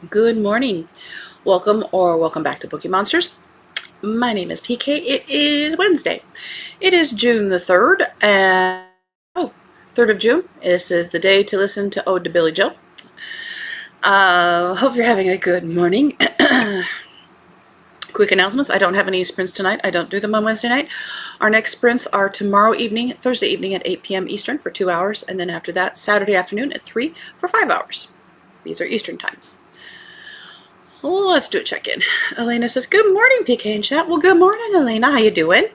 Good morning. Welcome back to Bookeemonsters. My name is PK. It is Wednesday. It is June the 3rd, and 3rd of June. This is the day to listen to Ode to Billy Joe. Hope you're having a good morning. Quick announcements. I don't have any sprints tonight. I don't do them on Wednesday night. Our next sprints are tomorrow evening, Thursday evening at 8 p.m. Eastern for 2 hours, and then after that, Saturday afternoon at 3 for 5 hours. These are Eastern times. Well, let's do a check-in. Elena says, good morning, PK and chat. Well, good morning, Elena. How you doing?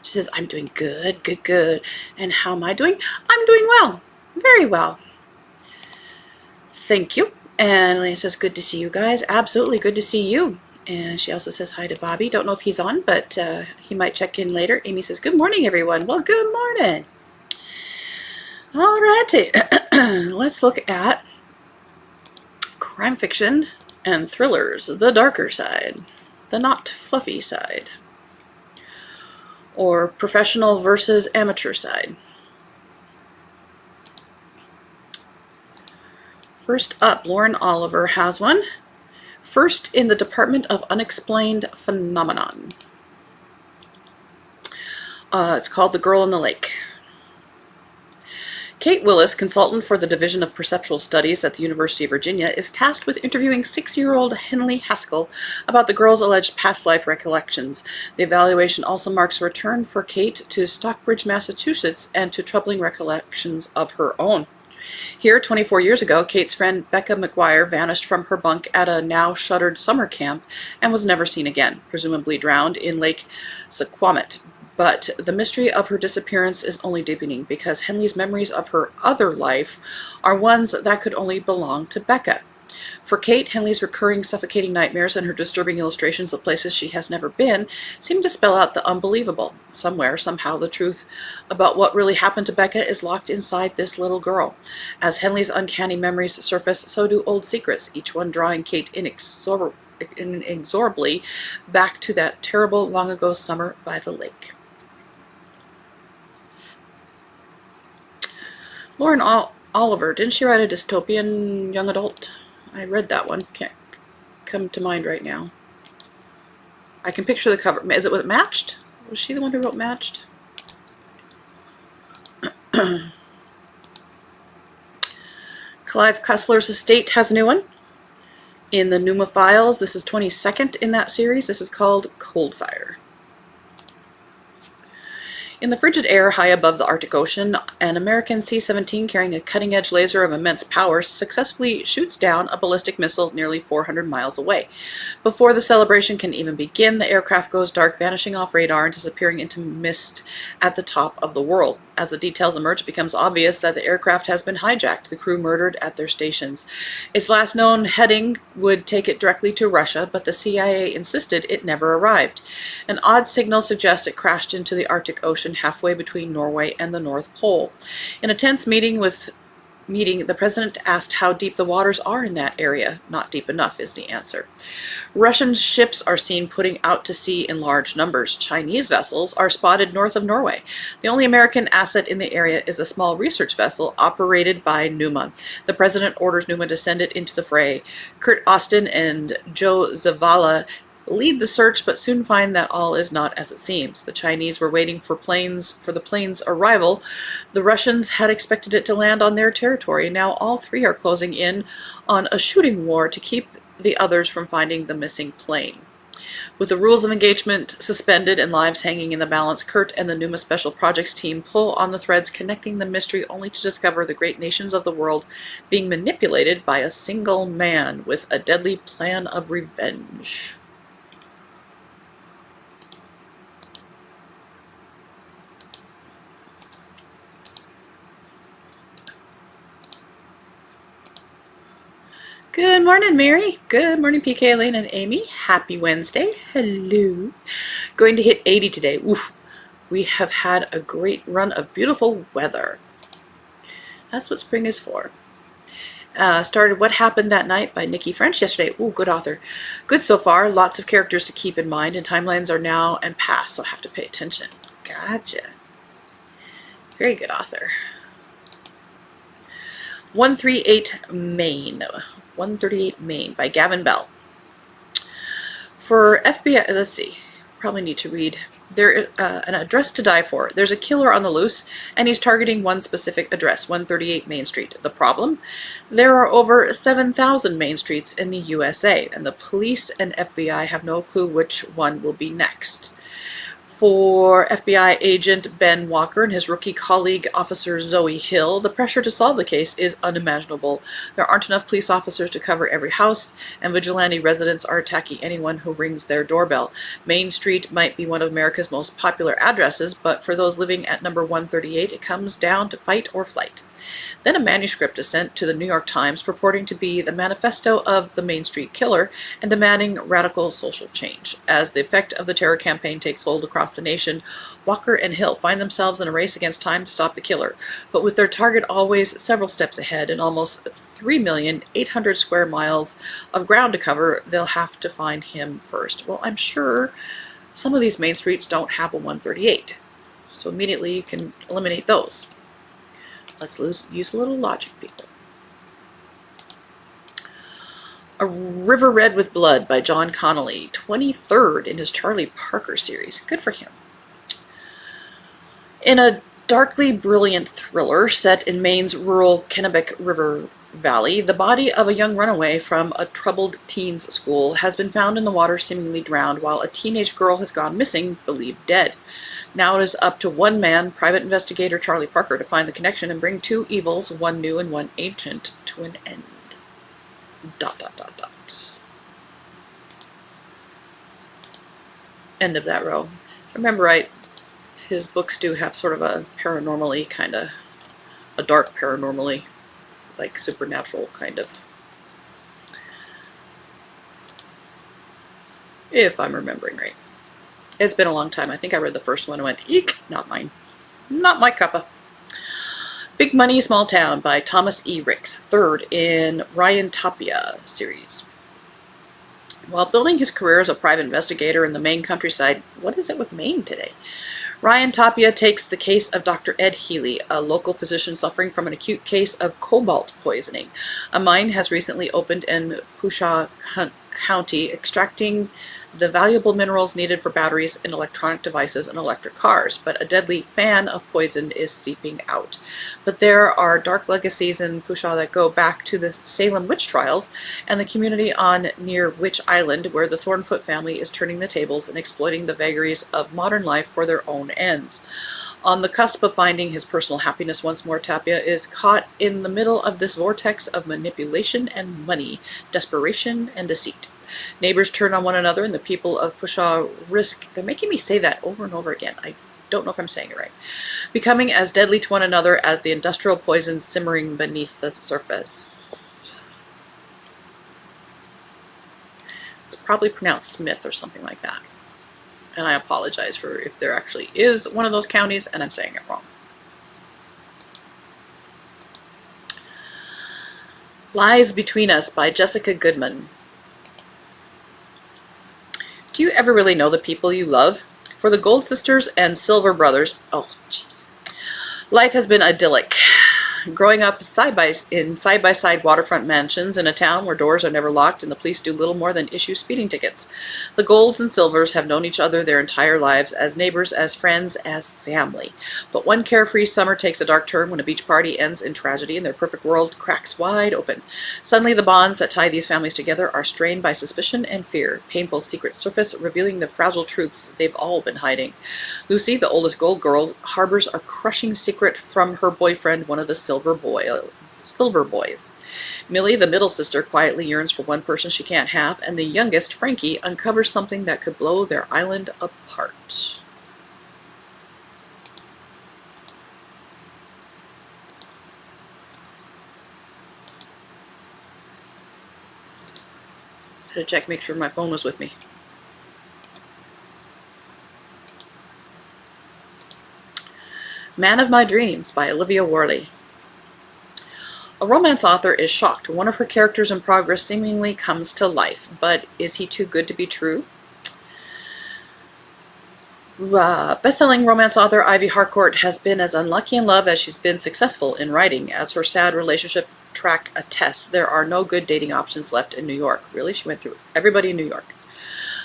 She says, I'm doing good, good, good. And how am I doing? I'm doing well. Very well. Thank you. And Elena says, good to see you guys. Absolutely good to see you. And she also says hi to Bobby. Don't know if he's on, but he might check in later. Amy says, good morning, everyone. Well, good morning. All righty. Let's look at crime fiction and thrillers, the darker side, the not fluffy side, or professional versus amateur side. First up, Lauren Oliver has one. First in the Department of Unexplained Phenomenon. It's called The Girl in the Lake. Kate Willis, consultant for the Division of Perceptual Studies at the University of Virginia, is tasked with interviewing 6-year-old Henley Haskell about the girl's alleged past life recollections. The evaluation also marks a return for Kate to Stockbridge, Massachusetts, and to troubling recollections of her own. Here, 24 years ago, Kate's friend Becca McGuire vanished from her bunk at a now-shuttered summer camp and was never seen again, presumably drowned in Lake Sequamit. But the mystery of her disappearance is only deepening because Henley's memories of her other life are ones that could only belong to Becca. For Kate, Henley's recurring suffocating nightmares and her disturbing illustrations of places she has never been seem to spell out the unbelievable. Somewhere, somehow, the truth about what really happened to Becca is locked inside this little girl. As Henley's uncanny memories surface, so do old secrets, each one drawing Kate inexorably back to that terrible long-ago summer by the lake. Lauren Oliver, didn't she write a dystopian young adult? I read that one. Can't come to mind right now. I can picture the cover. Was it Matched? Was she the one who wrote Matched? Clive Cussler's estate has a new one. In the Numa Files, this is 22nd in that series. This is called Cold Fire. In the frigid air high above the Arctic Ocean, an American C-17 carrying a cutting-edge laser of immense power successfully shoots down a ballistic missile nearly 400 miles away. Before the celebration can even begin, the aircraft goes dark, vanishing off radar and disappearing into mist at the top of the world. As the details emerge, it becomes obvious that the aircraft has been hijacked, the crew murdered at their stations. Its last known heading would take it directly to Russia, but the CIA insisted it never arrived. An odd signal suggests it crashed into the Arctic Ocean halfway between Norway and the North Pole. In a tense meeting, the president asked how deep the waters are in that area. Not deep enough is the answer. Russian ships are seen putting out to sea in large numbers. Chinese vessels are spotted north of Norway. The only American asset in the area is a small research vessel operated by Numa. The president orders Numa to send it into the fray. Kurt Austin and Joe Zavala lead the search, but soon find that all is not as it seems. The Chinese were waiting for the plane's arrival. The Russians had expected it to land on their territory. Now all three are closing in on a shooting war to keep the others from finding the missing plane. With the rules of engagement suspended and lives hanging in the balance, Kurt and the Numa Special Projects team pull on the threads connecting the mystery, only to discover the great nations of the world being manipulated by a single man with a deadly plan of revenge. Good morning, Mary. Good morning, PK, Elaine, and Amy. Happy Wednesday. Hello. Going to hit 80 today. Oof. We have had a great run of beautiful weather. That's what spring is for. Started What Happened That Night by Nikki French yesterday. Ooh, good author. Good so far. Lots of characters to keep in mind, and timelines are now and past, so I have to pay attention. Gotcha. Very good author. 138 Maine. 138 Maine by Gavin Bell. For FBI, let's see, probably need to read. An address to die for. There's a killer on the loose, and he's targeting one specific address, 138 Main Street. The problem? There are over 7,000 Main Streets in the USA, and the police and FBI have no clue which one will be next. For FBI agent Ben Walker and his rookie colleague officer Zoe Hill, the pressure to solve the case is unimaginable. There aren't enough police officers to cover every house, and vigilante residents are attacking anyone who rings their doorbell. Main Street might be one of America's most popular addresses, but for those living at number 138, it comes down to fight or flight. Then a manuscript is sent to the New York Times purporting to be the manifesto of the Main Street Killer and demanding radical social change. As the effect of the terror campaign takes hold across the nation, Walker and Hill find themselves in a race against time to stop the killer, but with their target always several steps ahead and almost 3,800,000 square miles of ground to cover, they'll have to find him first. Well, I'm sure some of these main streets don't have a 138, so immediately you can eliminate those. Let's use a little logic, people. A River Red with Blood by John Connolly, 23rd in his Charlie Parker series. Good for him. In a darkly brilliant thriller set in Maine's rural Kennebec River Valley, the body of a young runaway from a troubled teens school has been found in the water seemingly drowned, while a teenage girl has gone missing, believed dead. Now it is up to one man, private investigator Charlie Parker, to find the connection and bring two evils, one new and one ancient, to an end. ... End of that row. If I remember right, his books do have sort of a paranormal-y kind of, a dark paranormal-y, like supernatural kind of, if I'm remembering right. It's been a long time. I think I read the first one and went, eek, not mine. Not my cuppa. Big Money, Small Town by Thomas E. Ricks, 3rd in Ryan Tapia series. While building his career as a private investigator in the Maine countryside, what is it with Maine today? Ryan Tapia takes the case of Dr. Ed Healy, a local physician suffering from an acute case of cobalt poisoning. A mine has recently opened in Pushaw County, extracting the valuable minerals needed for batteries in electronic devices and electric cars, but a deadly fan of poison is seeping out. But there are dark legacies in Pushaw that go back to the Salem witch trials and the community on near Witch Island, where the Thornfoot family is turning the tables and exploiting the vagaries of modern life for their own ends. On the cusp of finding his personal happiness once more, Tapia is caught in the middle of this vortex of manipulation and money, desperation and deceit. Neighbors turn on one another, and the people of Pushaw risk, they're making me say that over and over again, I don't know if I'm saying it right, becoming as deadly to one another as the industrial poison simmering beneath the surface. It's probably pronounced Smith or something like that. And I apologize for if there actually is one of those counties and I'm saying it wrong. Lies Between Us by Jessica Goodman. Do you ever really know the people you love? For the Gold Sisters and Silver Brothers, oh jeez, life has been idyllic. Growing up in side-by-side waterfront mansions in a town where doors are never locked and the police do little more than issue speeding tickets. The Golds and Silvers have known each other their entire lives, as neighbors, as friends, as family. But one carefree summer takes a dark turn when a beach party ends in tragedy and their perfect world cracks wide open. Suddenly the bonds that tie these families together are strained by suspicion and fear. Painful secrets surface, revealing the fragile truths they've all been hiding. Lucy, the oldest Gold girl, harbors a crushing secret from her boyfriend, one of the Silver Boys. Millie, the middle sister, quietly yearns for one person she can't have, and the youngest, Frankie, uncovers something that could blow their island apart. Had to check, make sure my phone was with me. Man of My Dreams by Olivia Worley. A romance author is shocked. One of her characters in progress seemingly comes to life, but is he too good to be true? Best-selling romance author Ivy Harcourt has been as unlucky in love as she's been successful in writing, as her sad relationship track attests, there are no good dating options left in New York. Really? She went through everybody in New York.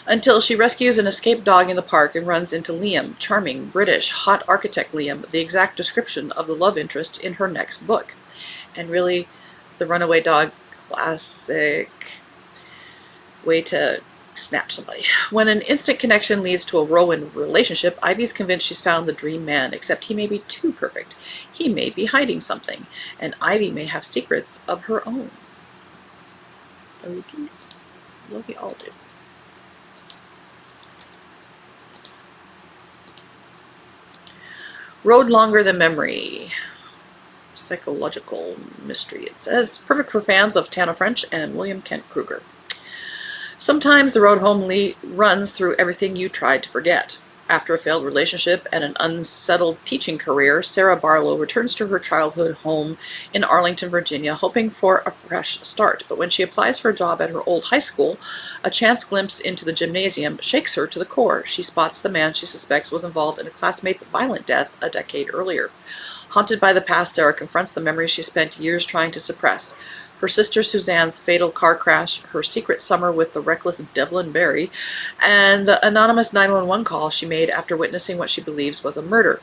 Until she rescues an escaped dog in the park and runs into Liam, charming, British, hot architect Liam, the exact description of the love interest in her next book. And really, the runaway dog, classic way to snatch somebody. When an instant connection leads to a whirlwind relationship, Ivy's convinced she's found the dream man, except he may be too perfect. He may be hiding something, and Ivy may have secrets of her own. Okay. Well, we all do. Road Longer Than Memory. Psychological mystery, it says. Perfect for fans of Tana French and William Kent Kruger. Sometimes the road home runs through everything you tried to forget. After a failed relationship and an unsettled teaching career, Sarah Barlow returns to her childhood home in Arlington, Virginia, hoping for a fresh start. But when she applies for a job at her old high school, a chance glimpse into the gymnasium shakes her to the core. She spots the man she suspects was involved in a classmate's violent death a decade earlier. Haunted by the past, Sarah confronts the memories she spent years trying to suppress. Her sister Suzanne's fatal car crash, her secret summer with the reckless Devlin Barry, and the anonymous 911 call she made after witnessing what she believes was a murder.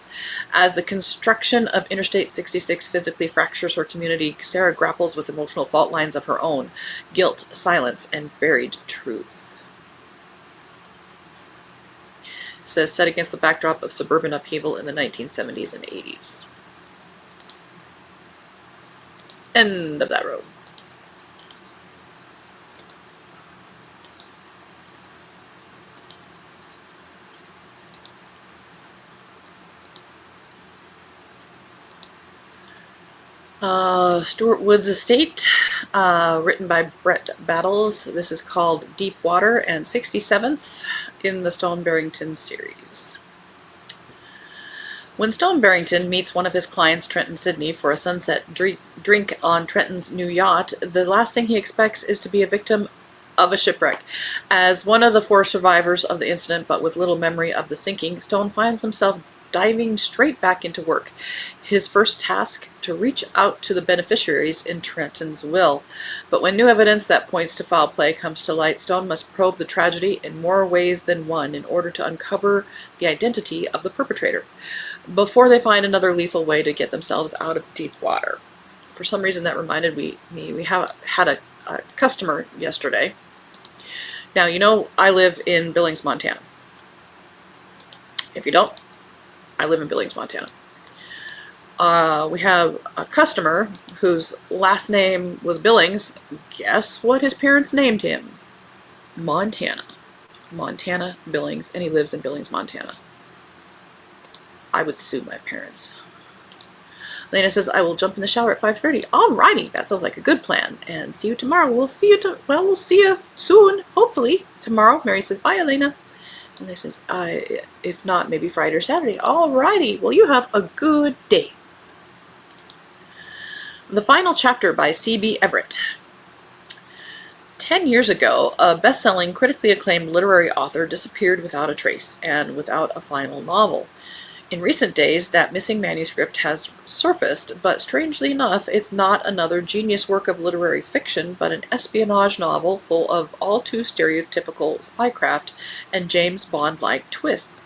As the construction of Interstate 66 physically fractures her community, Sarah grapples with emotional fault lines of her own: guilt, silence, and buried truth. It says, set against the backdrop of suburban upheaval in the 1970s and 80s. End of that road. Stuart Wood's Estate, written by Brett Battles. This is called Deep Water and 67th in the Stone Barrington series. When Stone Barrington meets one of his clients, Trenton Sidney, for a sunset drink on Trenton's new yacht, the last thing he expects is to be a victim of a shipwreck. As one of the 4 survivors of the incident, but with little memory of the sinking, Stone finds himself diving straight back into work. His first task, to reach out to the beneficiaries in Trenton's will. But when new evidence that points to foul play comes to light, Stone must probe the tragedy in more ways than one in order to uncover the identity of the perpetrator, before they find another lethal way to get themselves out of deep water. For some reason that reminded me, we had a customer yesterday. Now, you know I live in Billings, Montana. If you don't, I live in Billings, Montana. We have a customer whose last name was Billings. Guess what his parents named him? Montana. Montana Billings, and he lives in Billings, Montana. I would sue my parents. Lena says, I will jump in the shower at 5:30. Alrighty, that sounds like a good plan. And see you tomorrow. We'll see you soon, hopefully, tomorrow. Mary says, bye, Elena. And they says, if not, maybe Friday or Saturday. Alrighty, well, you have a good day. The Final Chapter by C.B. Everett. 10 years ago, a best-selling, critically acclaimed literary author disappeared without a trace and without a final novel. In recent days, that missing manuscript has surfaced, but strangely enough, it's not another genius work of literary fiction, but an espionage novel full of all too stereotypical spycraft and James Bond-like twists.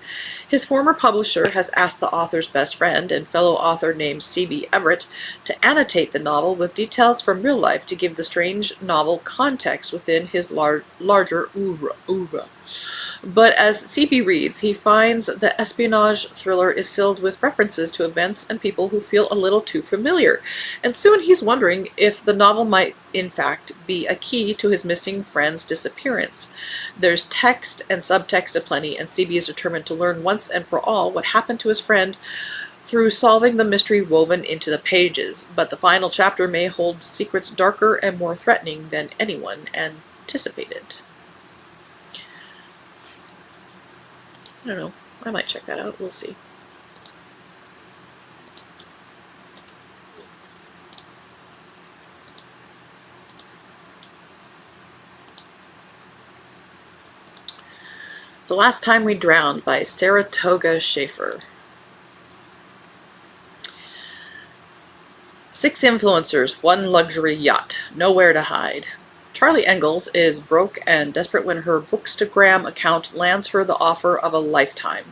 His former publisher has asked the author's best friend and fellow author named C.B. Everett to annotate the novel with details from real life to give the strange novel context within his larger oeuvre. But as C.B. reads, he finds the espionage thriller is filled with references to events and people who feel a little too familiar, and soon he's wondering if the novel might in fact be a key to his missing friend's disappearance. There's text and subtext aplenty, and C.B. is determined to learn once and for all what happened to his friend through solving the mystery woven into the pages. But the final chapter may hold secrets darker and more threatening than anyone anticipated. I don't know. I might check that out. We'll see. The Last Time We Drowned by Saratoga Schaefer. 6 influencers, 1 luxury yacht, nowhere to hide. Charlie Engels is broke and desperate when her Bookstagram account lands her the offer of a lifetime.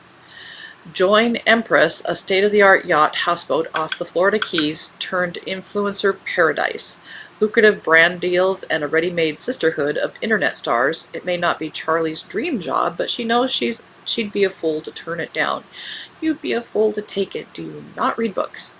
Join Empress, a state-of-the-art yacht houseboat off the Florida Keys turned influencer paradise. Lucrative brand deals and a ready-made sisterhood of internet stars. It may not be Charlie's dream job, but she knows she'd be a fool to turn it down. You'd be a fool to take it. Do not read books.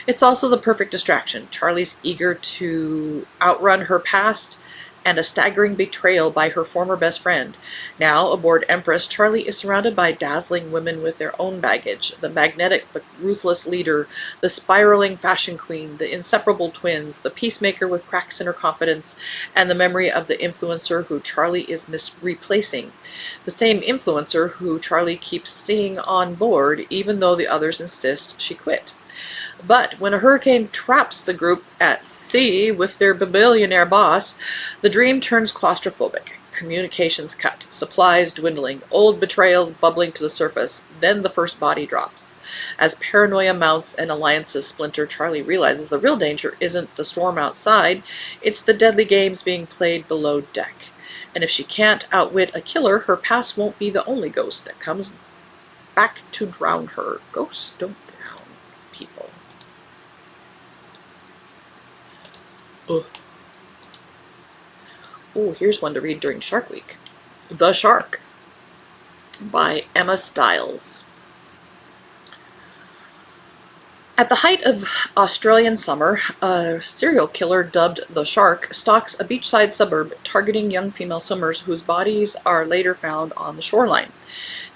It's also the perfect distraction. Charlie's eager to outrun her past and a staggering betrayal by her former best friend. Now, aboard Empress, Charlie is surrounded by dazzling women with their own baggage. The magnetic but ruthless leader, the spiraling fashion queen, the inseparable twins, the peacemaker with cracks in her confidence, and the memory of the influencer who Charlie is replacing. The same influencer who Charlie keeps seeing on board, even though the others insist she quit. But when a hurricane traps the group at sea with their billionaire boss, the dream turns claustrophobic. Communications cut, supplies dwindling, old betrayals bubbling to the surface. Then the first body drops. As paranoia mounts and alliances splinter, Charlie realizes the real danger isn't the storm outside, it's the deadly games being played below deck. And if she can't outwit a killer, her past won't be the only ghost that comes back to drown her. Ghosts don't drown people. Oh, here's one to read during Shark Week. The Shark by Emma Stiles. At the height of Australian summer, a serial killer dubbed the Shark stalks a beachside suburb, targeting young female swimmers whose bodies are later found on the shoreline.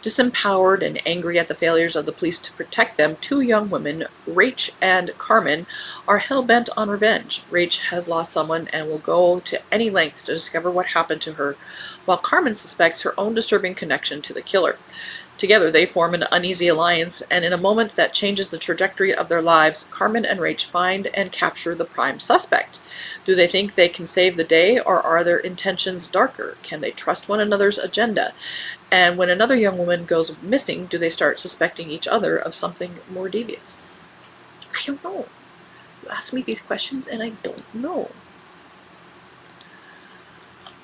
Disempowered and angry at the failures of the police to protect them, 2 young women, Rach and Carmen, are hell-bent on revenge. Rach has lost someone and will go to any length to discover what happened to her, while Carmen suspects her own disturbing connection to the killer. Together they form an uneasy alliance, and in a moment that changes the trajectory of their lives, Carmen and Rach find and capture the prime suspect. Do they think they can save the day, or are their intentions darker? Can they trust one another's agenda? And when another young woman goes missing, do they start suspecting each other of something more devious? I don't know. You ask me these questions and I don't know.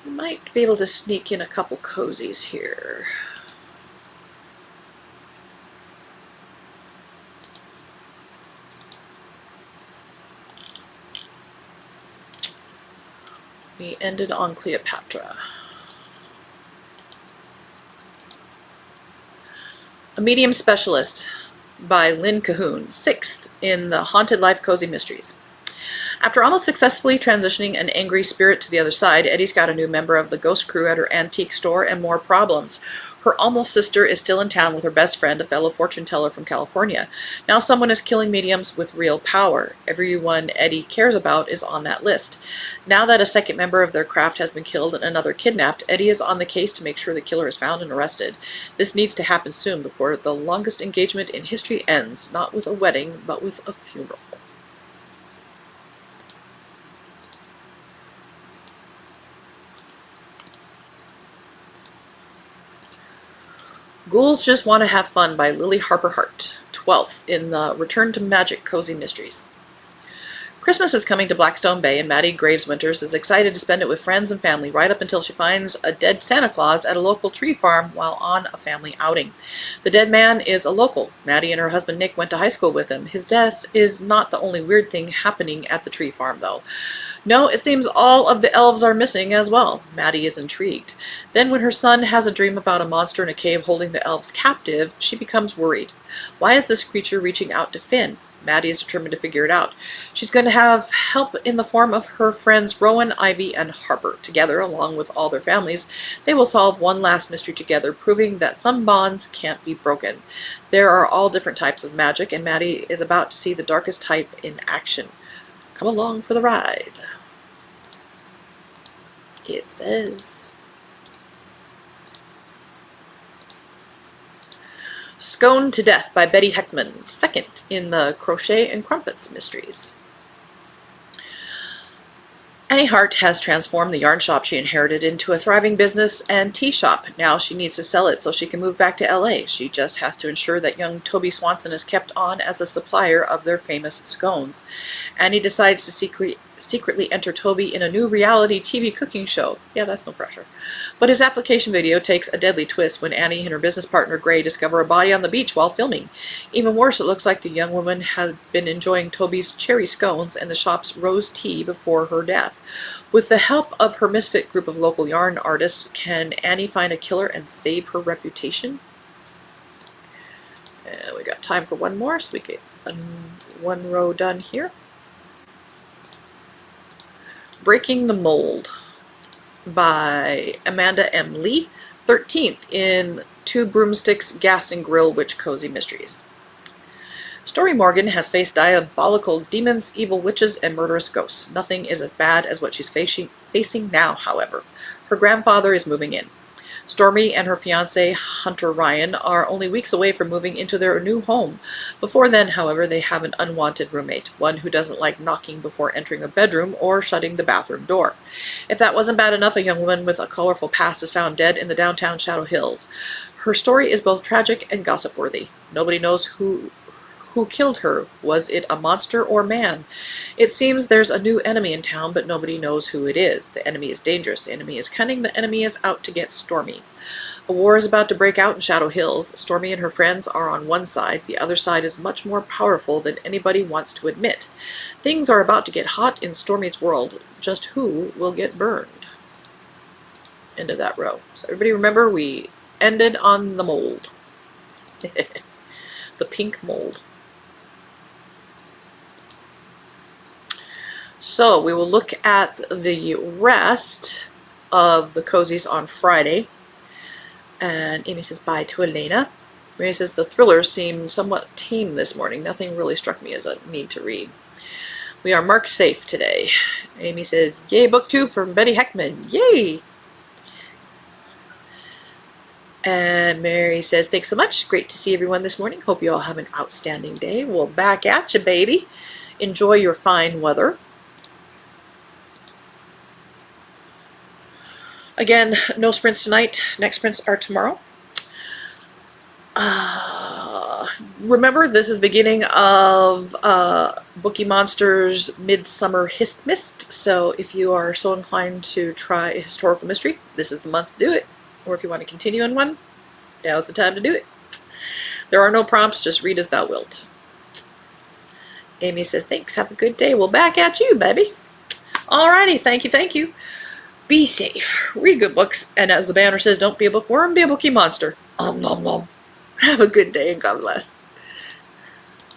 We might be able to sneak in a couple cozies here. We ended on Cleopatra. A Medium Specialist by Lynn Cahoon, 6th in the Haunted Life Cozy Mysteries. After almost successfully transitioning an angry spirit to the other side, Eddie's got a new member of the ghost crew at her antique store and more problems. Her almost sister is still in town with her best friend, a fellow fortune teller from California. Now someone is killing mediums with real power. Everyone Eddie cares about is on that list. Now that a second member of their craft has been killed and another kidnapped, Eddie is on the case to make sure the killer is found and arrested. This needs to happen soon before the longest engagement in history ends, not with a wedding, but with a funeral. Ghouls Just Want to Have Fun by Lily Harper Hart, 12th in the Return to Magic Cozy Mysteries. Christmas is coming to Blackstone Bay, and Maddie Graves Winters is excited to spend it with friends and family right up until she finds a dead Santa Claus at a local tree farm while on a family outing. The dead man is a local. Maddie and her husband Nick went to high school with him. His death is not the only weird thing happening at the tree farm, though. No, it seems all of the elves are missing as well. Maddie is intrigued. Then when her son has a dream about a monster in a cave holding the elves captive, she becomes worried. Why is this creature reaching out to Finn? Maddie is determined to figure it out. She's going to have help in the form of her friends Rowan, Ivy, and Harper. Together, along with all their families, they will solve one last mystery together, proving that some bonds can't be broken. There are all different types of magic, and Maddie is about to see the darkest type in action. Come along for the ride. It says... Sconed to Death by Betty Heckman, 2nd in the Crochet and Crumpets Mysteries. Annie Hart has transformed the yarn shop she inherited into a thriving business and tea shop. Now she needs to sell it so she can move back to LA. She just has to ensure that young Toby Swanson is kept on as a supplier of their famous scones. Annie decides to secretly enter Toby in a new reality TV cooking show. Yeah, that's no pressure. But his application video takes a deadly twist when Annie and her business partner Gray discover a body on the beach while filming. Even worse, it looks like the young woman has been enjoying Toby's cherry scones and the shop's rose tea before her death. With the help of her misfit group of local yarn artists, can Annie find a killer and save her reputation? And we got time for one more, so we get one row done here. Breaking the Mold by Amanda M. Lee, 13th in Two Broomsticks Gas and Grill Witch Cozy Mysteries. Story Morgan has faced diabolical demons, evil witches, and murderous ghosts. Nothing is as bad as what she's facing now, however. Her grandfather is moving in. Stormy and her fiancé, Hunter Ryan, are only weeks away from moving into their new home. Before then, however, they have an unwanted roommate, one who doesn't like knocking before entering a bedroom or shutting the bathroom door. If that wasn't bad enough, a young woman with a colorful past is found dead in the downtown Shadow Hills. Her story is both tragic and gossip-worthy. Nobody knows who killed her. Was it a monster or man? It seems there's a new enemy in town, but nobody knows who it is. The enemy is dangerous. The enemy is cunning. The enemy is out to get Stormy. A war is about to break out in Shadow Hills. Stormy and her friends are on one side. The other side is much more powerful than anybody wants to admit. Things are about to get hot in Stormy's world. Just who will get burned? End of that row. So everybody remember, we ended on the mold. The pink mold. So we will look at the rest of the cozies on Friday. And Amy says bye to Elena. Mary says the thrillers seem somewhat tame this morning. Nothing really struck me as a need to read. We are marked safe today. Amy says yay, book 2 from Betty Heckman. Yay! And Mary says thanks so much. Great to see everyone this morning. Hope you all have an outstanding day. We'll back at you, baby. Enjoy your fine weather. Again, no sprints tonight. Next sprints are tomorrow. Remember, this is the beginning of Bookeemonsters Midsummer Hisp Mist. So if you are so inclined to try a historical mystery, this is the month to do it. Or if you want to continue on one, now's the time to do it. There are no prompts, just read as thou wilt. Amy says, thanks, have a good day. We'll back at you, baby. Alrighty, thank you, thank you. Be safe, read good books, and as the banner says, don't be a bookworm, be a bookie monster. Nom nom. Have a good day and God bless.